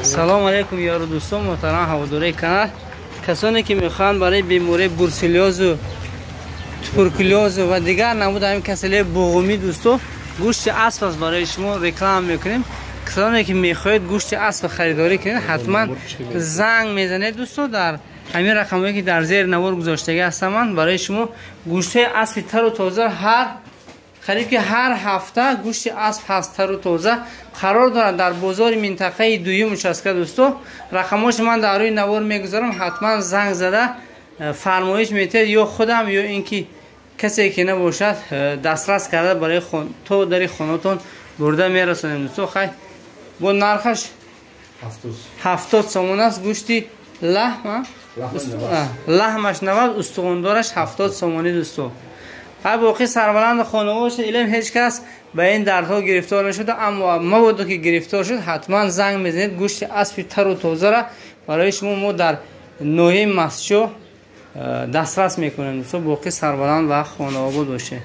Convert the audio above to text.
سلام علیکم یارو دوستان محترم هواداری کانال. کسانی که میخوان برای بیماری بروسلیوز و توبرکولوز و دیگر نمود همین کسله بوغمی دوستو گوشت اسب برای شما رکلام میکنیم. کسانی که میخواید گوشت اسب خریداری کنید حتما زنگ میزنید دوستو. در همین رقمایی که در زیر نوار گذاشته هستم برای شما گوشت اسب تر و تازه هر هفته گوشت اسب هست تر و تازه قرار دارد در بازار منطقه دویم چسکه دوستو. رقماش من در روی نوار میگذارم، حتما زنگ زده فرمایش میتید یا خودم یا اینکه کسی که نباشد دسترس کرده برای تو در خونتون برده میرسونیم دوستو. خیلی با نرخش 70 سومون است. گوشتی لحمش 90 استخوندارش 70 سومونی دوستو. باقی سربلند خانواده علم هیچ کس به این دردها گرفتار نشده، اما مبادا که گرفتار شد حتما زنگ میزنید. گوشت اسب تر و تازه را برای شما ما در نوحه مسجد دسترس میکنیم دوستو. باقی سربلند و خانواده باشه.